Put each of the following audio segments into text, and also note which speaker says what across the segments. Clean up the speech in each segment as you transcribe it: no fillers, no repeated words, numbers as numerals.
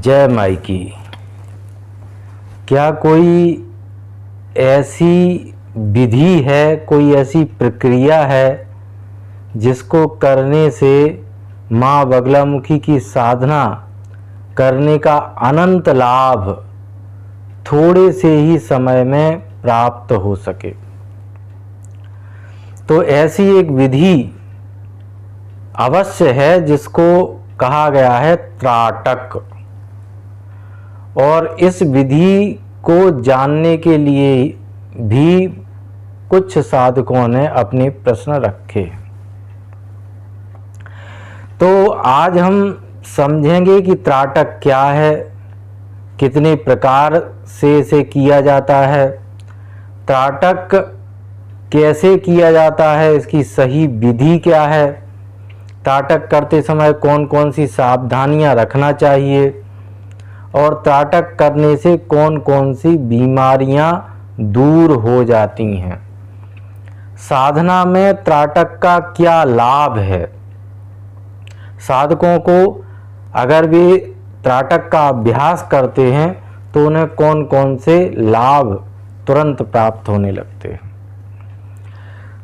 Speaker 1: जय माई की। क्या कोई ऐसी विधि है, कोई ऐसी प्रक्रिया है जिसको करने से माँ बगलामुखी की साधना करने का अनंत लाभ थोड़े से ही समय में प्राप्त हो सके? तो ऐसी एक विधि अवश्य है जिसको कहा गया है त्राटक। और इस विधि को जानने के लिए भी कुछ साधकों ने अपने प्रश्न रखे। तो आज हम समझेंगे कि त्राटक क्या है, कितने प्रकार से इसे किया जाता है, त्राटक कैसे किया जाता है, इसकी सही विधि क्या है, त्राटक करते समय कौन कौन सी सावधानियां रखना चाहिए और त्राटक करने से कौन कौन सी बीमारियां दूर हो जाती हैं। साधना में त्राटक का क्या लाभ है, साधकों को अगर वे त्राटक का अभ्यास करते हैं तो उन्हें कौन कौन से लाभ तुरंत प्राप्त होने लगते हैं।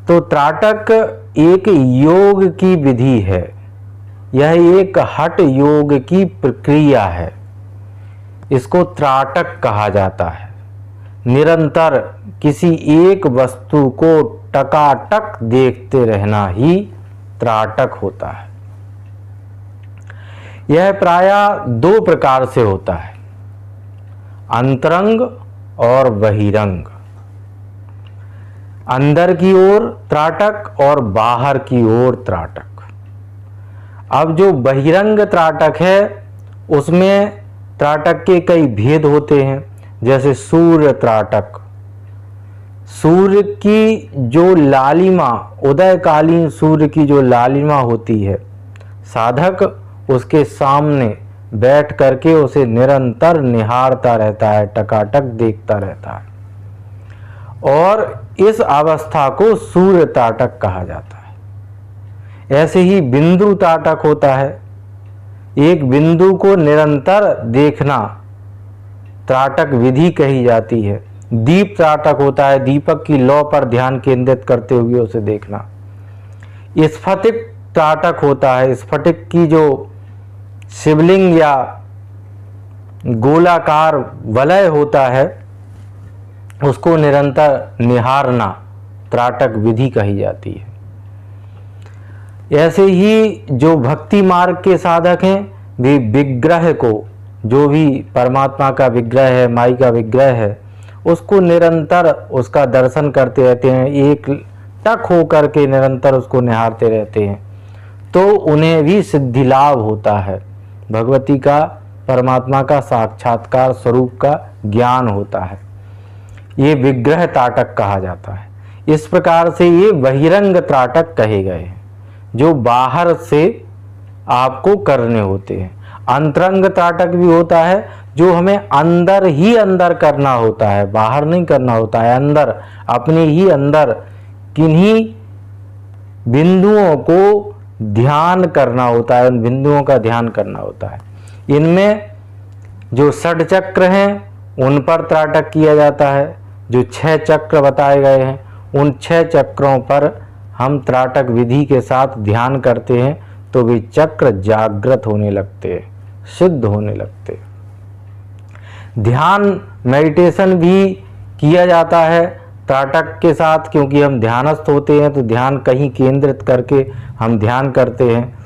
Speaker 1: तो त्राटक एक योग की विधि है, यह एक हठ योग की प्रक्रिया है। इसको त्राटक कहा जाता है। निरंतर किसी एक वस्तु को टकाटक देखते रहना ही त्राटक होता है। यह प्रायः दो प्रकार से होता है, अंतरंग और बहिरंग। अंदर की ओर त्राटक और बाहर की ओर त्राटक। अब जो बहिरंग त्राटक है उसमें त्राटक के कई भेद होते हैं, जैसे सूर्य त्राटक। सूर्य की जो लालिमा, उदयकालीन सूर्य की जो लालिमा होती है, साधक उसके सामने बैठ करके उसे निरंतर निहारता रहता है, टकाटक देखता रहता है, और इस अवस्था को सूर्य त्राटक कहा जाता है। ऐसे ही बिंदु त्राटक होता है, एक बिंदु को निरंतर देखना त्राटक विधि कही जाती है। दीप त्राटक होता है, दीपक की लौ पर ध्यान केंद्रित करते हुए उसे देखना। स्फटिक त्राटक होता है, स्फटिक की जो शिवलिंग या गोलाकार वलय होता है उसको निरंतर निहारना त्राटक विधि कही जाती है। ऐसे ही जो भक्ति मार्ग के साधक हैं वे विग्रह को, जो भी परमात्मा का विग्रह है, माई का विग्रह है, उसको निरंतर उसका दर्शन करते रहते हैं, एक टक हो करके निरंतर उसको निहारते रहते हैं, तो उन्हें भी सिद्धि लाभ होता है। भगवती का, परमात्मा का साक्षात्कार स्वरूप का ज्ञान होता है। ये विग्रह त्राटक कहा जाता है। इस प्रकार से ये बहिरंग त्राटक कहे गए हैं, जो बाहर से आपको करने होते हैं। अंतरंग त्राटक भी होता है, जो हमें अंदर ही अंदर करना होता है, बाहर नहीं करना होता है, अंदर, अपने ही अंदर किन्हीं बिंदुओं को ध्यान करना होता है, उन बिंदुओं का ध्यान करना होता है। इनमें जो षड चक्र हैं उन पर त्राटक किया जाता है। जो 6 चक्र बताए गए हैं उन 6 चक्रों पर हम त्राटक विधि के साथ ध्यान करते हैं तो वे चक्र जागृत होने लगते हैं, सिद्ध होने लगते हैं। ध्यान मेडिटेशन भी किया जाता है त्राटक के साथ, क्योंकि हम ध्यानस्थ होते हैं तो ध्यान कहीं केंद्रित करके हम ध्यान करते हैं।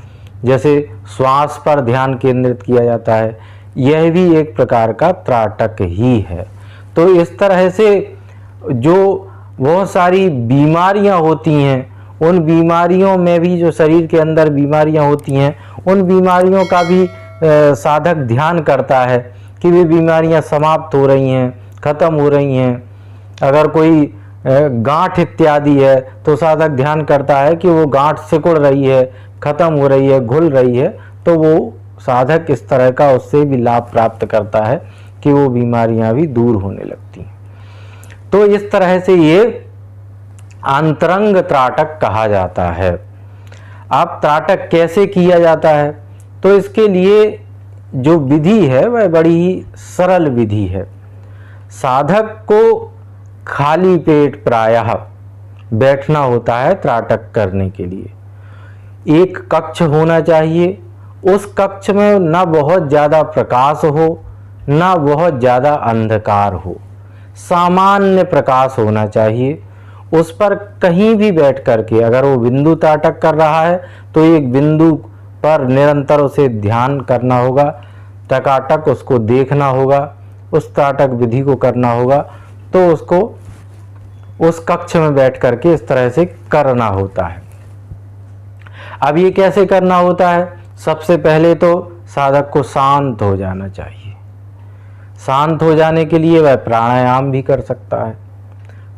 Speaker 1: जैसे श्वास पर ध्यान केंद्रित किया जाता है, यह भी एक प्रकार का त्राटक ही है। तो इस तरह से जो बहुत सारी बीमारियां होती हैं, उन बीमारियों में भी, जो शरीर के अंदर बीमारियां होती हैं, उन बीमारियों का भी साधक ध्यान करता है कि वे बीमारियां समाप्त हो रही हैं, खत्म हो रही हैं। अगर कोई गांठ इत्यादि है तो साधक ध्यान करता है कि वो गांठ सिकुड़ रही है, खत्म हो रही है, घुल रही है, तो वो साधक इस तरह का उससे भी लाभ प्राप्त करता है कि वो बीमारियां भी दूर होने लगती हैं। तो इस तरह से ये अंतरंग त्राटक कहा जाता है। अब त्राटक कैसे किया जाता है, तो इसके लिए जो विधि है वह बड़ी ही सरल विधि है। साधक को खाली पेट प्रायः बैठना होता है त्राटक करने के लिए। एक कक्ष होना चाहिए, उस कक्ष में न बहुत ज़्यादा प्रकाश हो न बहुत ज़्यादा अंधकार हो, सामान्य प्रकाश होना चाहिए। उस पर कहीं भी बैठ करके, अगर वो बिंदु त्राटक कर रहा है तो एक बिंदु पर निरंतर उसे ध्यान करना होगा, टकाटक उसको देखना होगा, उस त्राटक विधि को करना होगा। तो उसको उस कक्ष में बैठ करके इस तरह से करना होता है। अब ये कैसे करना होता है? सबसे पहले तो साधक को शांत हो जाना चाहिए। शांत हो जाने के लिए वह प्राणायाम भी कर सकता है।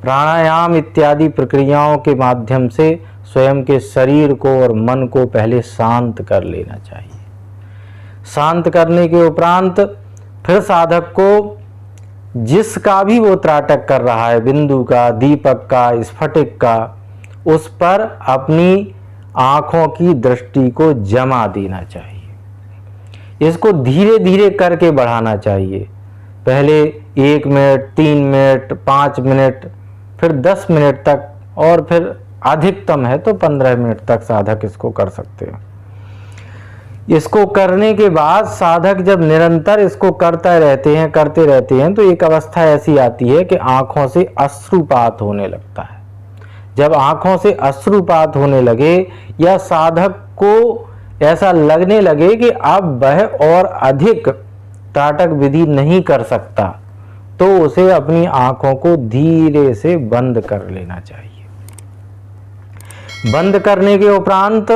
Speaker 1: प्राणायाम इत्यादि प्रक्रियाओं के माध्यम से स्वयं के शरीर को और मन को पहले शांत कर लेना चाहिए। शांत करने के उपरांत फिर साधक को जिसका भी वो त्राटक कर रहा है, बिंदु का, दीपक का, स्फटिक का, उस पर अपनी आँखों की दृष्टि को जमा देना चाहिए। इसको धीरे धीरे करके बढ़ाना चाहिए। पहले 1 मिनट, 3 मिनट, 5 मिनट, फिर 10 मिनट तक, और फिर अधिकतम है तो 15 मिनट तक साधक इसको कर सकते हैं। इसको करने के बाद साधक जब निरंतर इसको करते रहते हैं तो एक अवस्था ऐसी आती है कि आँखों से अश्रुपात होने लगता है। जब आँखों से अश्रुपात होने लगे या साधक को ऐसा लगने लगे कि अब वह और अधिक त्राटक विधि नहीं कर सकता, तो उसे अपनी आँखों को धीरे से बंद कर लेना चाहिए। बंद करने के उपरांत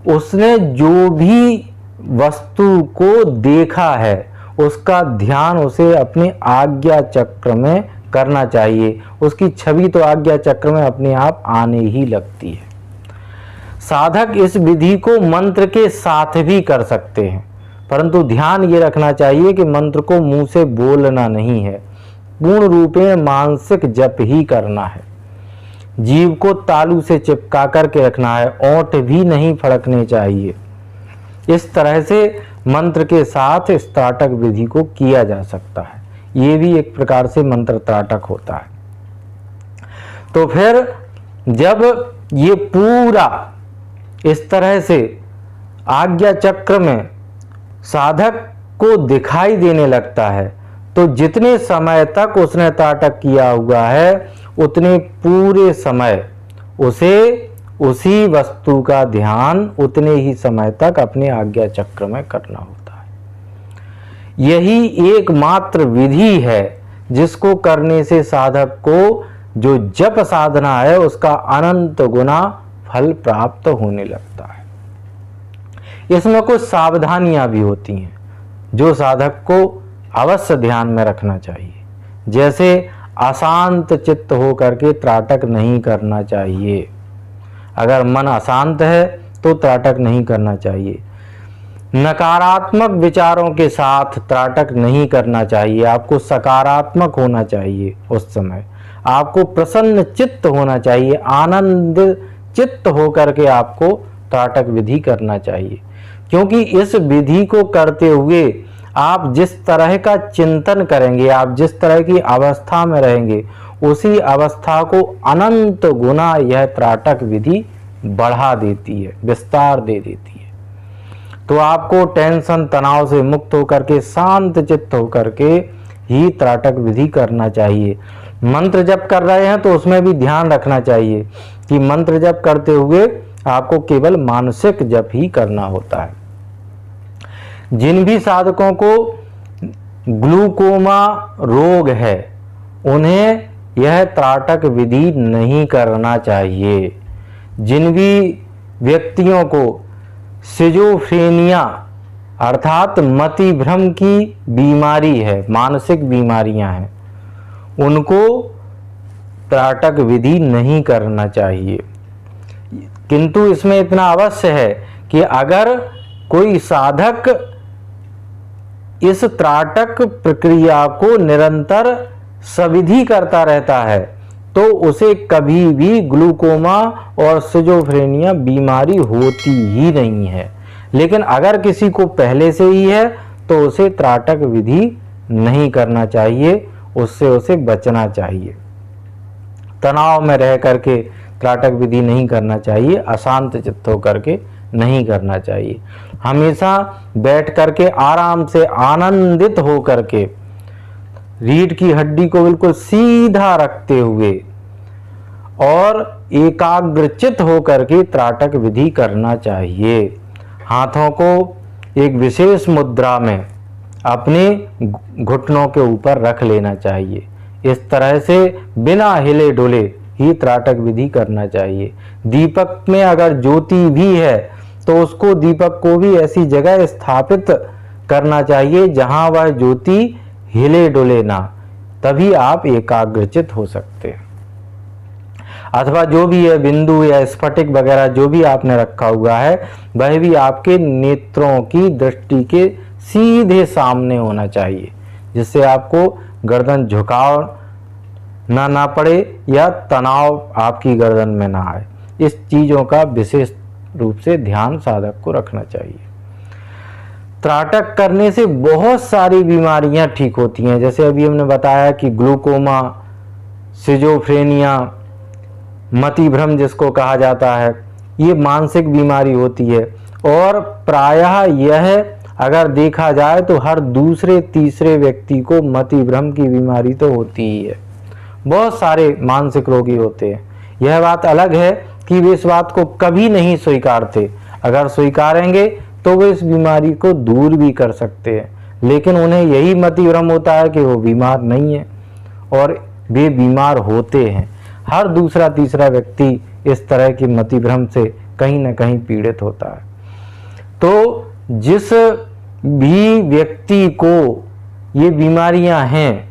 Speaker 1: उसने जो भी वस्तु को देखा है उसका ध्यान उसे अपने आज्ञा चक्र में करना चाहिए। उसकी छवि तो आज्ञा चक्र में अपने आप आने ही लगती है। साधक इस विधि को मंत्र के साथ भी कर सकते हैं, परंतु ध्यान ये रखना चाहिए कि मंत्र को मुंह से बोलना नहीं है, पूर्ण रूप में मानसिक जप ही करना है। जीव को तालू से चिपका करके रखना है, ओंठ भी नहीं फड़कने चाहिए। इस तरह से मंत्र के साथ इस त्राटक विधि को किया जा सकता है। ये भी एक प्रकार से मंत्र त्राटक होता है। तो फिर जब ये पूरा इस तरह से आज्ञा चक्र में साधक को दिखाई देने लगता है, तो जितने समय तक उसने त्राटक किया हुआ है उतने पूरे समय उसे उसी वस्तु का ध्यान उतने ही समय तक अपने आज्ञा चक्र में करना होता है। यही एकमात्र विधि है जिसको करने से साधक को जो जप साधना है उसका अनंत गुना फल प्राप्त होने लगता है। इसमें कुछ सावधानियां भी होती हैं जो साधक को अवश्य ध्यान में रखना चाहिए। जैसे अशांत चित्त हो करके त्राटक नहीं करना चाहिए। अगर मन अशांत है तो त्राटक नहीं करना चाहिए। नकारात्मक विचारों के साथ त्राटक नहीं करना चाहिए। आपको सकारात्मक होना चाहिए। उस समय आपको प्रसन्न चित्त होना चाहिए, आनंद चित्त होकर के आपको त्राटक विधि करना चाहिए। क्योंकि इस विधि को करते हुए आप जिस तरह का चिंतन करेंगे, आप जिस तरह की अवस्था में रहेंगे, उसी अवस्था को अनंत गुना यह त्राटक विधि बढ़ा देती है, विस्तार दे देती है। तो आपको टेंशन तनाव से मुक्त होकर के शांत चित्त होकर के ही त्राटक विधि करना चाहिए। मंत्र जप कर रहे हैं तो उसमें भी ध्यान रखना चाहिए कि मंत्र जप करते हुए आपको केवल मानसिक जप ही करना होता है। जिन भी साधकों को ग्लूकोमा रोग है उन्हें यह त्राटक विधि नहीं करना चाहिए। जिन भी व्यक्तियों को सिजोफ्रेनिया अर्थात मति भ्रम की बीमारी है, मानसिक बीमारियां हैं, उनको त्राटक विधि नहीं करना चाहिए। किंतु इसमें इतना अवश्य है कि अगर कोई साधक इस त्राटक प्रक्रिया को निरंतर सविधि करता रहता है तो उसे कभी भी ग्लूकोमा और सिजोफ्रेनिया बीमारी होती ही नहीं है। लेकिन अगर किसी को पहले से ही है तो उसे त्राटक विधि नहीं करना चाहिए, उससे उसे बचना चाहिए। तनाव में रह करके त्राटक विधि नहीं करना चाहिए, अशांत चित्त होकर के नहीं करना चाहिए। हमेशा बैठ करके आराम से आनंदित हो करके रीढ़ की हड्डी को बिल्कुल सीधा रखते हुए और एकाग्रचित होकर के त्राटक विधि करना चाहिए। हाथों को एक विशेष मुद्रा में अपने घुटनों के ऊपर रख लेना चाहिए। इस तरह से बिना हिले डुले ही त्राटक विधि करना चाहिए। दीपक में अगर ज्योति भी है तो उसको, दीपक को भी ऐसी जगह स्थापित करना चाहिए जहां वह ज्योति हिले डुले ना, तभी आप एकाग्रचित हो सकते हैं। अथवा जो भी है बिंदु या स्फटिक वगैरह जो भी आपने रखा हुआ है वह भी आपके नेत्रों की दृष्टि के सीधे सामने होना चाहिए, जिससे आपको गर्दन झुकाव ना पड़े या तनाव आपकी गर्दन में ना आए। इस चीज़ों का विशेष रूप से ध्यान साधक को रखना चाहिए। त्राटक करने से बहुत सारी बीमारियां ठीक होती हैं। जैसे अभी हमने बताया कि ग्लूकोमा, सिजोफ्रेनिया, मतिभ्रम जिसको कहा जाता है, ये मानसिक बीमारी होती है और प्रायः यह अगर देखा जाए तो हर दूसरे तीसरे व्यक्ति को मतिभ्रम की बीमारी तो होती ही है। बहुत सारे मानसिक रोगी होते हैं। यह बात अलग है कि वे इस बात को कभी नहीं स्वीकारते। अगर स्वीकारेंगे तो वे इस बीमारी को दूर भी कर सकते हैं, लेकिन उन्हें यही मतिभ्रम होता है कि वो बीमार नहीं है और वे बीमार होते हैं। हर दूसरा तीसरा व्यक्ति इस तरह की मतिभ्रम से कहीं ना कहीं पीड़ित होता है। तो जिस भी व्यक्ति को ये बीमारियां हैं,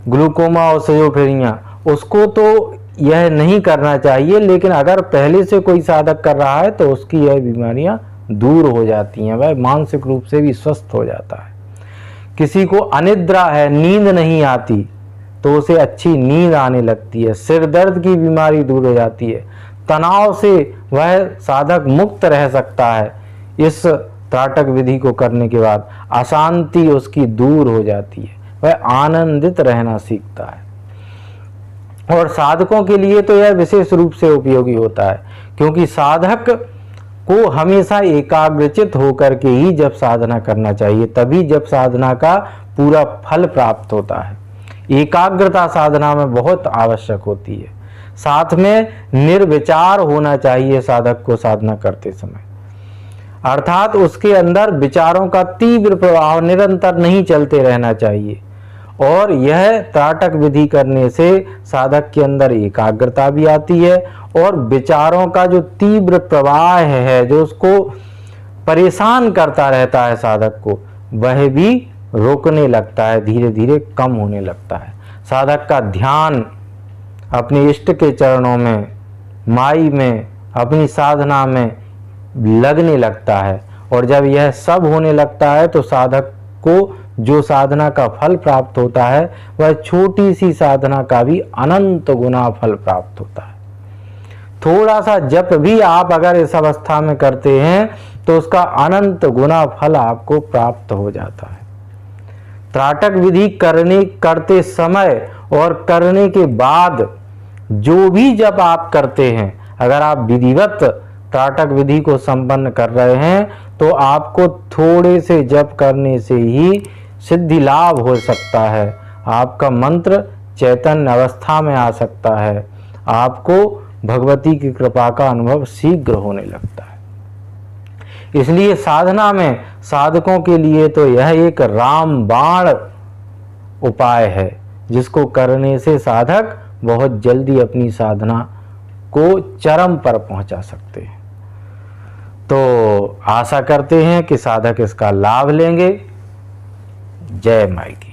Speaker 1: ग्लूकोमा और सिजोफ्रेनिया, उसको तो यह नहीं करना चाहिए, लेकिन अगर पहले से कोई साधक कर रहा है तो उसकी यह बीमारियां दूर हो जाती हैं, वह मानसिक रूप से भी स्वस्थ हो जाता है। किसी को अनिद्रा है, नींद नहीं आती, तो उसे अच्छी नींद आने लगती है। सिर दर्द की बीमारी दूर हो जाती है। तनाव से वह साधक मुक्त रह सकता है। इस त्राटक विधि को करने के बाद अशांति उसकी दूर हो जाती है, वह आनंदित रहना सीखता है। और साधकों के लिए तो यह विशेष रूप से उपयोगी होता है, क्योंकि साधक को हमेशा एकाग्रचित होकर के ही जब साधना करना चाहिए, तभी जब साधना का पूरा फल प्राप्त होता है। एकाग्रता साधना में बहुत आवश्यक होती है। साथ में निर्विचार होना चाहिए साधक को साधना करते समय, अर्थात उसके अंदर विचारों का तीव्र प्रवाह निरंतर नहीं चलते रहना चाहिए। और यह त्राटक विधि करने से साधक के अंदर एकाग्रता भी आती है और विचारों का जो तीव्र प्रवाह है, जो उसको परेशान करता रहता है साधक को, वह भी रोकने लगता है, धीरे धीरे कम होने लगता है। साधक का ध्यान अपने इष्ट के चरणों में, माई में, अपनी साधना में लगने लगता है। और जब यह सब होने लगता है तो साधक को जो साधना का फल प्राप्त होता है वह छोटी सी साधना का भी अनंत गुना फल प्राप्त होता है। थोड़ा सा जप भी आप अगर इस अवस्था में करते हैं तो उसका अनंत गुना फल आपको प्राप्त हो जाता है। त्राटक विधि करते समय और करने के बाद जो भी जप आप करते हैं, अगर आप विधिवत त्राटक विधि को संपन्न कर रहे हैं तो आपको थोड़े से जप करने से ही सिद्धि लाभ हो सकता है। आपका मंत्र चैतन्य अवस्था में आ सकता है। आपको भगवती की कृपा का अनुभव शीघ्र होने लगता है। इसलिए साधना में साधकों के लिए तो यह एक रामबाण उपाय है, जिसको करने से साधक बहुत जल्दी अपनी साधना को चरम पर पहुंचा सकते हैं। तो आशा करते हैं कि साधक इसका लाभ लेंगे। जय माई की।